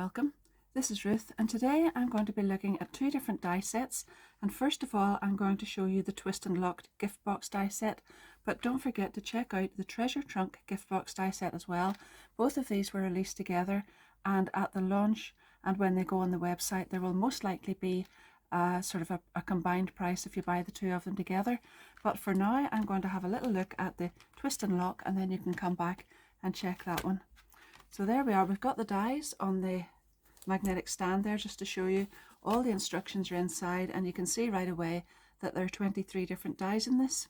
welcome. This is Ruth, and today I'm going to be looking at two different die sets. And first of all, I'm going to show you the Twist and Locked gift box die set, but don't forget to check out the Treasure Trunk gift box die set as well. Both of these were released together, and at the launch and when they go on the website, there will most likely be sort of a combined price if you buy the two of them together. But for now, I'm going to have a little look at the Twist and Lock, and then you can come back and check that one. So there we are. We've got the dies on the magnetic stand there just to show you. All the instructions are inside, and you can see right away that there are 23 different dies in this.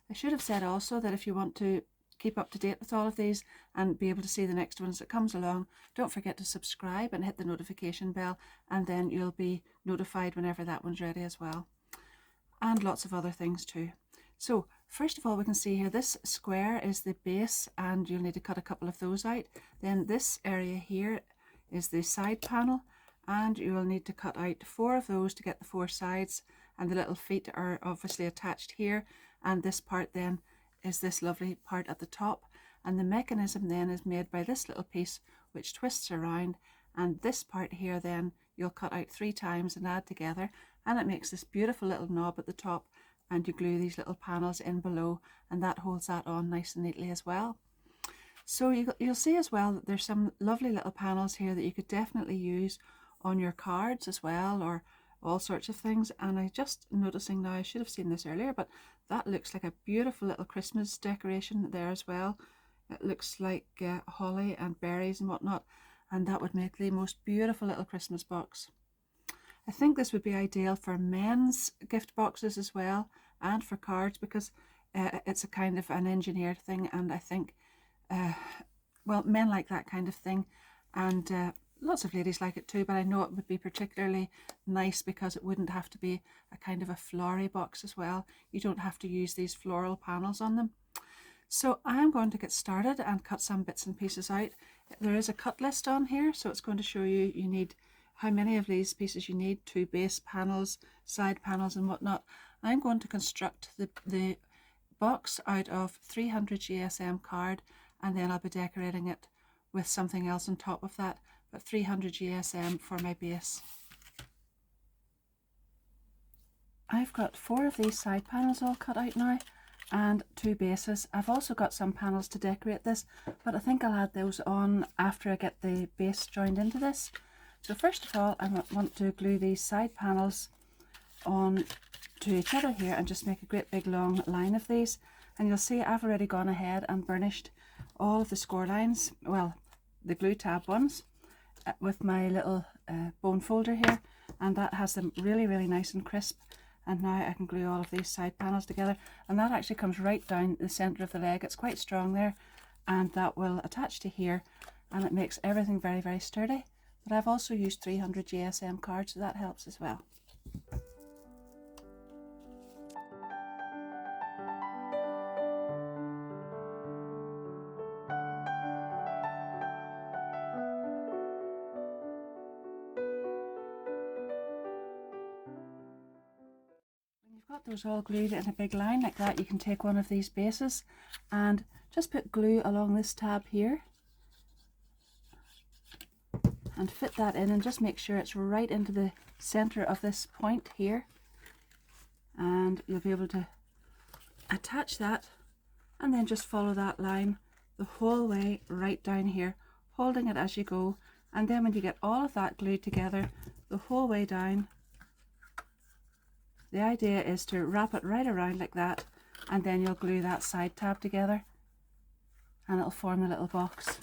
I should have said also that if you want to keep up to date with all of these and be able to see the next ones that comes along, don't forget to subscribe and hit the notification bell, and then you'll be notified whenever that one's ready as well. And lots of other things too. So first of all, we can see here this square is the base, and you'll need to cut a couple of those out. Then this area here is the side panel, and you will need to cut out 4 of those to get the 4 sides, and the little feet are obviously attached here, and this part then is this lovely part at the top, and the mechanism then is made by this little piece which twists around, and this part here then you'll cut out 3 times and add together, and it makes this beautiful little knob at the top, and you glue these little panels in below, and that holds that on nice and neatly as well. So you'll see as well that there's some lovely little panels here that you could definitely use on your cards as well, or all sorts of things. And I just noticing now, I should have seen this earlier, but that looks like a beautiful little Christmas decoration there as well. It looks like holly and berries and whatnot, and that would make the most beautiful little Christmas box. I think this would be ideal for men's gift boxes as well, and for cards, because it's a kind of an engineered thing, and I think well, men like that kind of thing, and lots of ladies like it too, but I know it would be particularly nice because it wouldn't have to be a kind of a flowery box as well. You don't have to use these floral panels on them. So I'm going to get started and cut some bits and pieces out. There is a cut list on here, so it's going to show you need how many of these pieces you need, 2 base panels, side panels and whatnot. I'm going to construct the box out of 300 GSM card, and then I'll be decorating it with something else on top of that, but 300 GSM for my base. I've got 4 of these side panels all cut out now, and 2 bases. I've also got some panels to decorate this, but I think I'll add those on after I get the base joined into this. So first of all, I want to glue these side panels on to each other here and just make a great big long line of these. And you'll see I've already gone ahead and burnished all of the score lines, well, the glue tab ones, with my little bone folder here, and that has them really nice and crisp. And now I can glue all of these side panels together, and that actually comes right down the center of the leg. It's quite strong there, and that will attach to here, and it makes everything very sturdy. But I've also used 300 GSM cards, so that helps as well. Got those all glued in a big line like that, you can take one of these bases and just put glue along this tab here and fit that in, and just make sure it's right into the center of this point here, and you'll be able to attach that, and then just follow that line the whole way right down here, holding it as you go. And then when you get all of that glued together the whole way down, the idea is to wrap it right around like that, and then you'll glue that side tab together and it'll form the little box.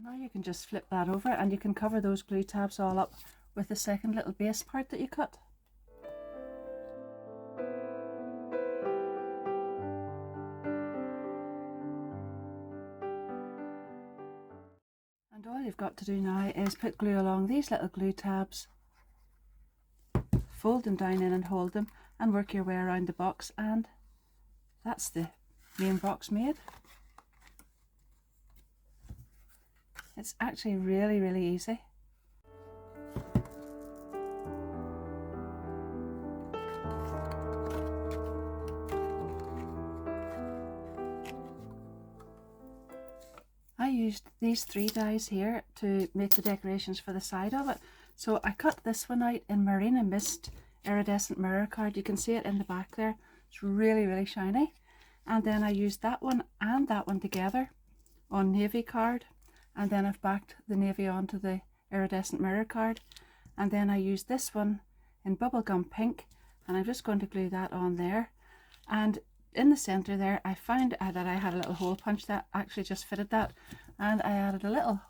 Now you can just flip that over, and you can cover those glue tabs all up with the second little base part that you cut. And all you've got to do now is put glue along these little glue tabs, fold them down in and hold them, and work your way around the box, and that's the main box made. It's actually really easy. I used these 3 dies here to make the decorations for the side of it. So I cut this one out in Marina Mist iridescent mirror card. You can see it in the back there. It's really shiny. And then I used that one and that one together on navy card. And then I've backed the navy onto the iridescent mirror card. And then I used this one in bubblegum pink. And I'm just going to glue that on there. And in the center there, I found that I had a little hole punch that actually just fitted that, and I added a little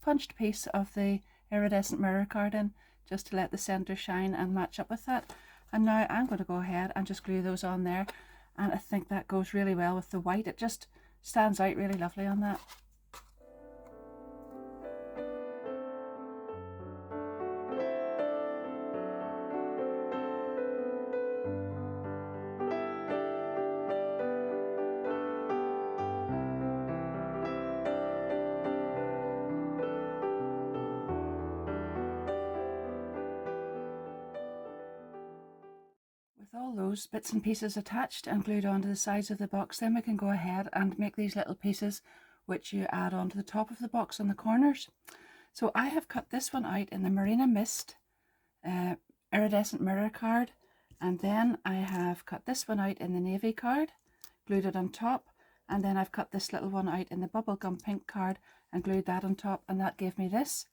punched piece of the iridescent mirror card in just to let the center shine and match up with that. And now I'm going to go ahead and just glue those on there, and I think that goes really well with the white. It just stands out really lovely on that. With all those bits and pieces attached and glued onto the sides of the box, then we can go ahead and make these little pieces which you add onto the top of the box on the corners. So I have cut this one out in the Marina Mist iridescent mirror card, and then I have cut this one out in the navy card, glued it on top, and then I've cut this little one out in the bubblegum pink card and glued that on top, and that gave me this.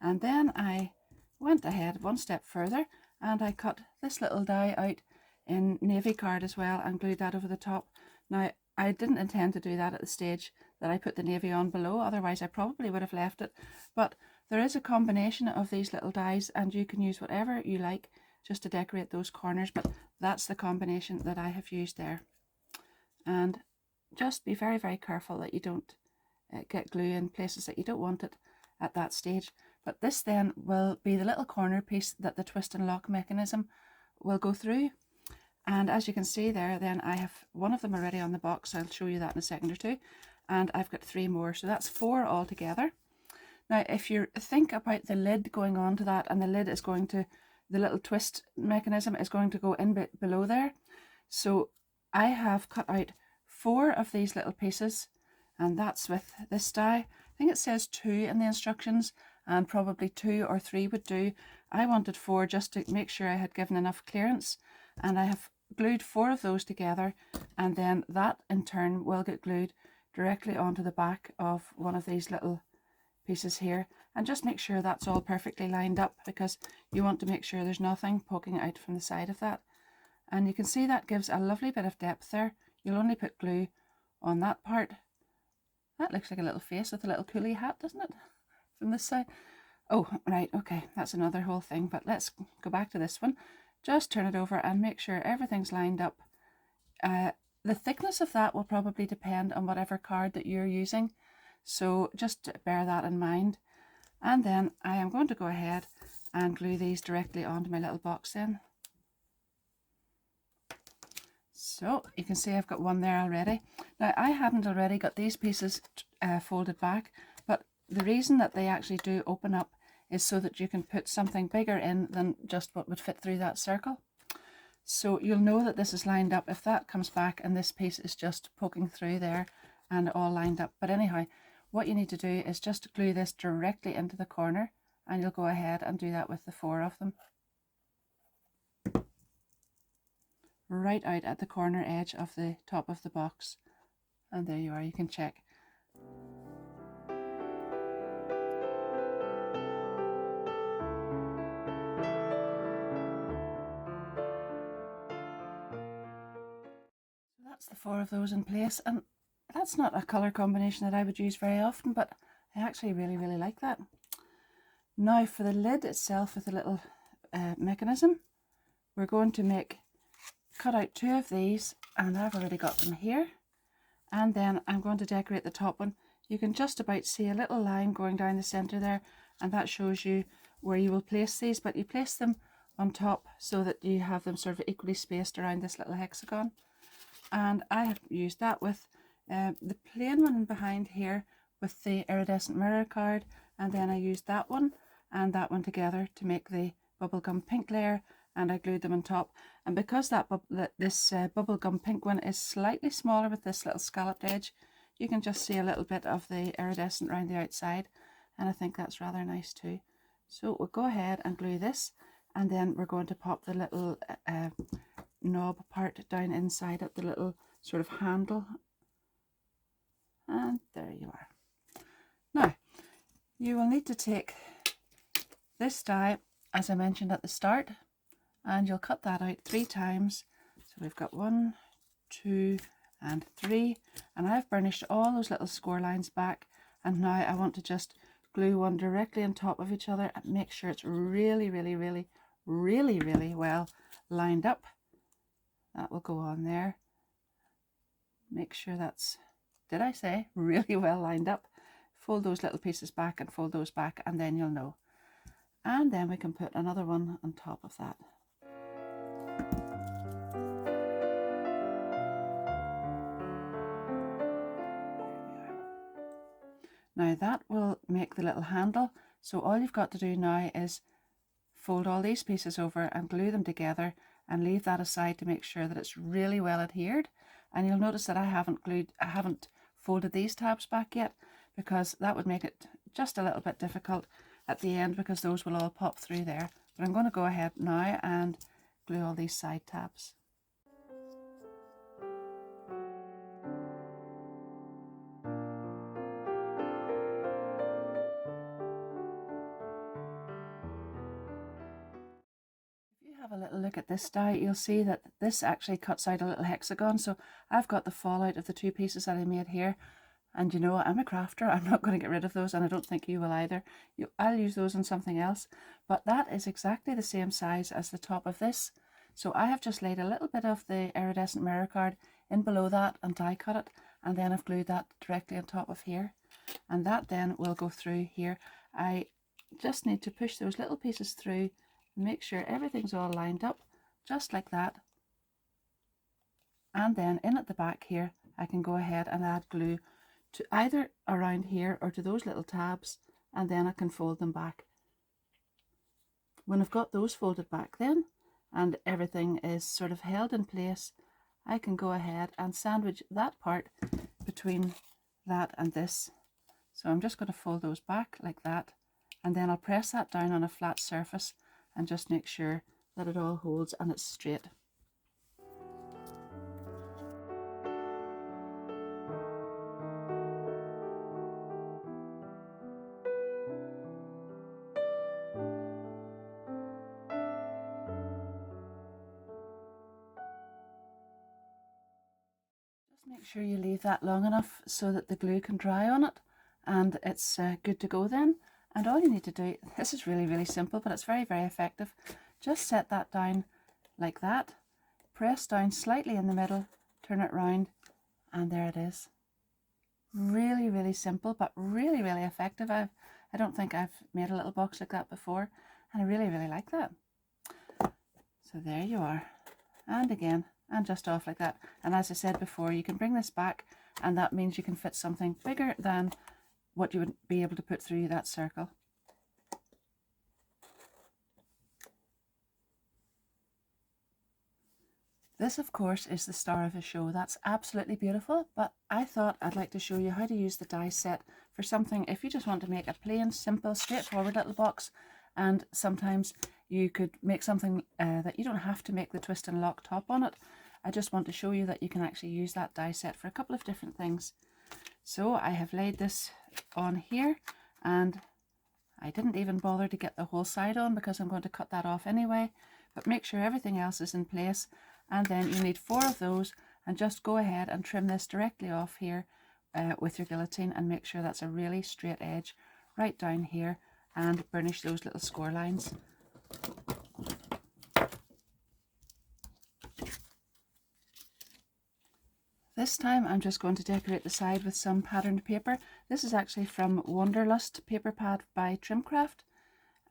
And then I went ahead one step further and I cut this little die out in navy card as well and glued that over the top. Now I didn't intend to do that at the stage that I put the navy on below, otherwise I probably would have left it, but there is a combination of these little dies and you can use whatever you like just to decorate those corners, but that's the combination that I have used there. And just be very careful that you don't get glue in places that you don't want it at that stage. But this then will be the little corner piece that the twist and lock mechanism will go through. And as you can see there, then I have one of them already on the box. I'll show you that in a second or two. And I've got 3 more, so that's 4 altogether. Now, if you think about the lid going on to that, and the lid is going to, the little twist mechanism is going to go in below there. So I have cut out 4 of these little pieces, and that's with this die. I think it says 2 in the instructions, and probably 2 or 3 would do. I wanted 4 just to make sure I had given enough clearance, and I have glued 4 of those together, and then that in turn will get glued directly onto the back of one of these little pieces here. And just make sure that's all perfectly lined up, because you want to make sure there's nothing poking out from the side of that. And you can see that gives a lovely bit of depth there. You'll only put glue on that part. That looks like a little face with a little coolie hat, doesn't it? From this side. Oh, right, okay, that's another whole thing, but let's go back to this one. Just turn it over and make sure everything's lined up. The thickness of that will probably depend on whatever card that you're using, so just bear that in mind. And then I am going to go ahead and glue these directly onto my little box then. So you can see I've got one there already. Now I hadn't already got these pieces folded back, but the reason that they actually do open up is so that you can put something bigger in than just what would fit through that circle. So you'll know that this is lined up if that comes back and this piece is just poking through there and all lined up. But anyhow, what you need to do is just glue this directly into the corner, and you'll go ahead and do that with the 4 of them. Right out at the corner edge of the top of the box. And there you are, you can check. So that's the 4 of those in place, and that's not a colour combination that I would use very often, but I actually really like that. Now for the lid itself with the little mechanism, we're going to cut out 2 of these, and I've already got them here. And then I'm going to decorate the top one. You can just about see a little line going down the centre there, and that shows you where you will place these, but you place them on top so that you have them sort of equally spaced around this little hexagon. and I have used that with the plain one behind here with the iridescent mirror card, and then I used that one and that one together to make the bubblegum pink layer, and I glued them on top. And because this bubblegum pink one is slightly smaller with this little scalloped edge, you can just see a little bit of the iridescent around the outside, and I think that's rather nice too. So we'll go ahead and glue this, and then we're going to pop the little knob part down inside it, the little sort of handle, and there you are. Now you will need to take this die, as I mentioned at the start, and you'll cut that out 3 times. So we've got 1, 2 and 3, and I've burnished all those little score lines back, and now I want to just glue one directly on top of each other and make sure it's really well lined up. That will go on there. Make sure that's, did I say really well lined up? Fold those little pieces back and fold those back, and then you'll know. And then we can put another one on top of that. Now that will make the little handle, so all you've got to do now is fold all these pieces over and glue them together, and leave that aside to make sure that it's really well adhered. And you'll notice that I haven't folded these tabs back yet, because that would make it just a little bit difficult at the end, because those will all pop through there. But I'm going to go ahead now and glue all these side tabs. Have a little look at this die, you'll see that this actually cuts out a little hexagon, so I've got the fallout of the 2 pieces that I made here. And you know, I'm a crafter, I'm not going to get rid of those, and I don't think you will either. I'll use those on something else, but that is exactly the same size as the top of this. So I have just laid a little bit of the iridescent mirror card in below that and die cut it, and then I've glued that directly on top of here, and that then will go through here. I just need to push those little pieces through, make sure everything's all lined up just like that, and then in at the back here I can go ahead and add glue to either around here or to those little tabs, and then I can fold them back. When I've got those folded back then and everything is sort of held in place, I can go ahead and sandwich that part between that and this. So I'm just going to fold those back like that, and then I'll press that down on a flat surface and just make sure that it all holds and it's straight. Just make sure you leave that long enough so that the glue can dry on it, and it's good to go then. And all you need to do, this is really simple, but it's very effective. Just set that down like that, press down slightly in the middle, turn it round, and there it is. Really simple, but really effective. I don't think I've made a little box like that before, and I really like that. So there you are, and again, and just off like that. And as I said before, you can bring this back, and that means you can fit something bigger than what you would be able to put through that circle. This, of course, is the star of the show. That's absolutely beautiful, but I thought I'd like to show you how to use the die set for something if you just want to make a plain, simple, straightforward little box. And sometimes you could make something that you don't have to make the twist and lock top on it. I just want to show you that you can actually use that die set for a couple of different things. So I have laid this on here, and I didn't even bother to get the whole side on because I'm going to cut that off anyway, but make sure everything else is in place. And then you need 4 of those, and just go ahead and trim this directly off here with your guillotine, and make sure that's a really straight edge right down here, and burnish those little score lines. This time I'm just going to decorate the side with some patterned paper. This is actually from Wanderlust paper pad by Trimcraft,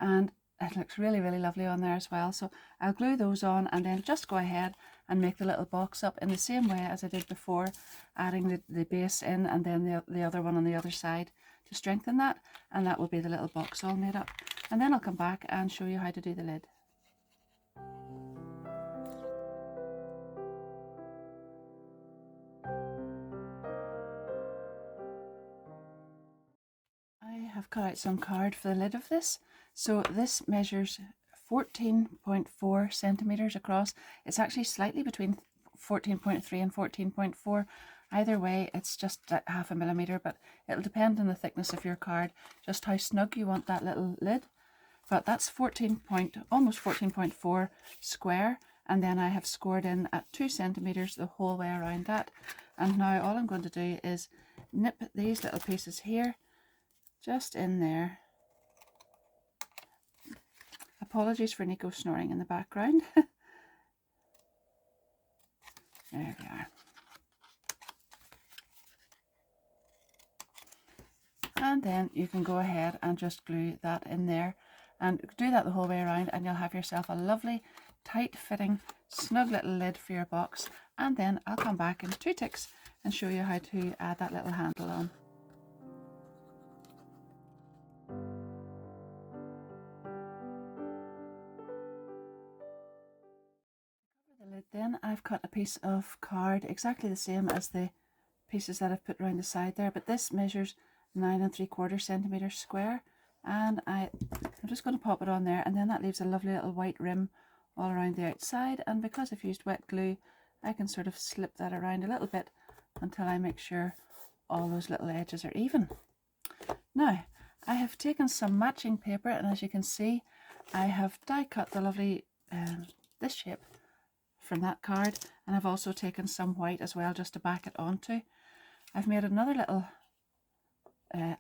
and it looks really, really lovely on there as well. So I'll glue those on and then just go ahead and make the little box up in the same way as I did before, adding the base in and then the other one on the other side to strengthen that, and that will be the little box all made up. And then I'll come back and show you how to do the lid. I have cut out some card for the lid of this. So this measures 14.4 centimeters across. It's actually slightly between 14.3 and 14.4. Either way, it's just half a millimeter, but it'll depend on the thickness of your card, just how snug you want that little lid. But that's almost 14.4 square, and then I have scored in at 2 centimeters the whole way around that. And now all I'm going to do is nip these little pieces here just in there. Apologies for Nico snoring in the background. There we are. And then you can go ahead and just glue that in there and do that the whole way around, and you'll have yourself a lovely tight fitting snug little lid for your box. And then I'll come back in 2 ticks and show you how to add that little handle on. The lid, then I've cut a piece of card exactly the same as the pieces that I've put around the side there, but this measures 9 3/4 centimeters square, and I'm just going to pop it on there, and then that leaves a lovely little white rim all around the outside. And because I've used wet glue, I can sort of slip that around a little bit until I make sure all those little edges are even. Now I have taken some matching paper, and as you can see, I have die cut the lovely this shape from that card, and I've also taken some white as well just to back it onto. I've made another little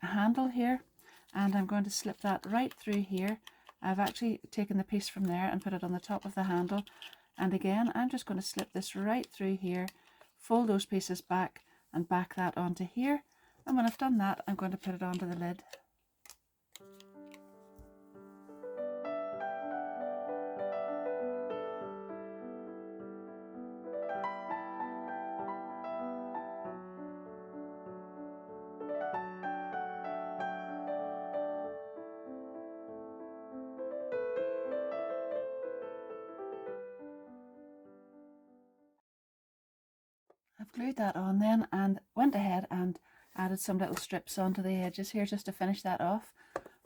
handle here, and I'm going to slip that right through here. I've actually taken the piece from there and put it on the top of the handle, and again I'm just going to slip this right through here, fold those pieces back and back that onto here, and when I've done that I'm going to put it onto the lid. I've glued that on then and went ahead and added some little strips onto the edges here just to finish that off,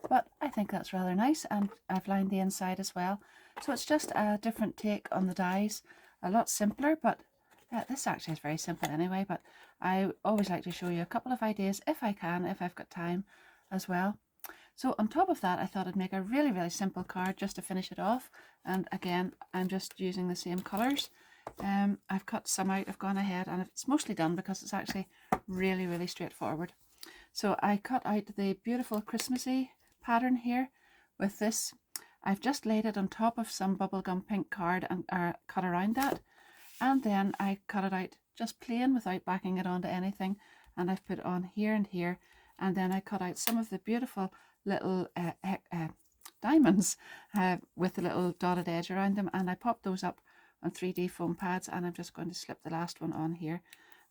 but I think that's rather nice, and I've lined the inside as well. So it's just a different take on the dies, a lot simpler, but this actually is very simple anyway, but I always like to show you a couple of ideas if I can, if I've got time as well. So on top of that, I thought I'd make a really, really simple card just to finish it off, and again I'm just using the same colours. I've cut some out, I've gone ahead, and it's mostly done because it's actually really, really straightforward. So I cut out the beautiful Christmassy pattern here with this. I've just laid it on top of some bubblegum pink card and cut around that, and then I cut it out just plain without backing it onto anything, and I've put it on here and here, and then I cut out some of the beautiful little diamonds with the little dotted edge around them, and I popped those up on 3D foam pads, and I'm just going to slip the last one on here,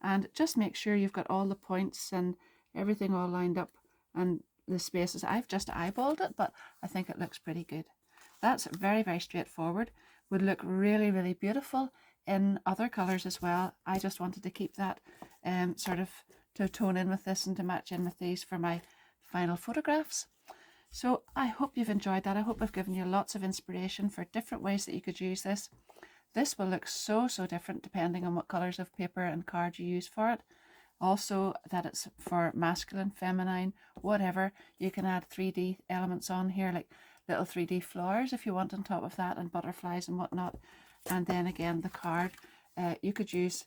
and just make sure you've got all the points and everything all lined up and the spaces. I've just eyeballed it, but I think it looks pretty good. That's very, very straightforward, would look really, really beautiful in other colors as well. I just wanted to keep that sort of to tone in with this and to match in with these for my final photographs. So I hope you've enjoyed that. I hope I've given you lots of inspiration for different ways that you could use this. This will look so different depending on what colours of paper and card you use for it. Also that it's for masculine, feminine, whatever. You can add 3D elements on here, like little 3D flowers if you want on top of that, and butterflies and whatnot. And then again the card, you could use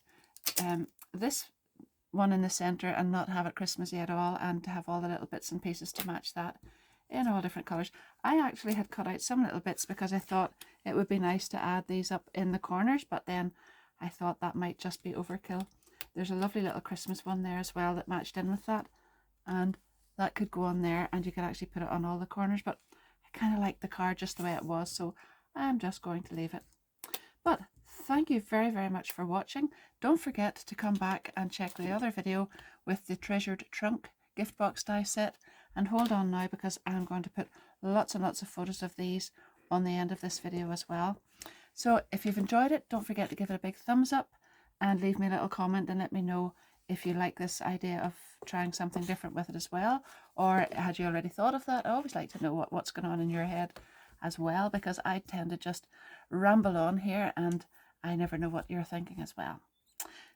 this one in the centre and not have it Christmassy at all, and to have all the little bits and pieces to match that in all different colours. I actually had cut out some little bits because I thought it would be nice to add these up in the corners, but then I thought that might just be overkill. There's a lovely little Christmas one there as well that matched in with that, and that could go on there, and you could actually put it on all the corners, but I I kind of like the card just the way it was, so I'm just going to leave it. But thank you very, very much for watching. Don't forget to come back and check the other video with the Treasured Trunk gift box die set. And hold on now, because I'm going to put lots and lots of photos of these on the end of this video as well. So if you've enjoyed it, don't forget to give it a big thumbs up and leave me a little comment and let me know if you like this idea of trying something different with it as well, or had you already thought of that. I always like to know what's going on in your head as well, because I tend to just ramble on here and I never know what you're thinking as well.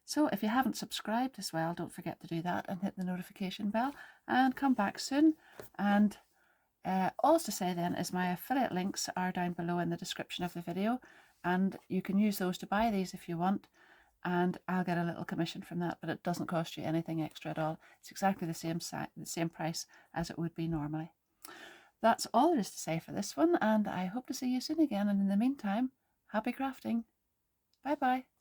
So if you haven't subscribed as well, don't forget to do that and hit the notification bell and come back soon. And all to say then is my affiliate links are down below in the description of the video, and you can use those to buy these if you want, and I'll get a little commission from that, but it doesn't cost you anything extra at all. It's exactly the same price as it would be normally. That's all there is to say for this one, and I hope to see you soon again, and in the meantime, happy crafting. Bye bye.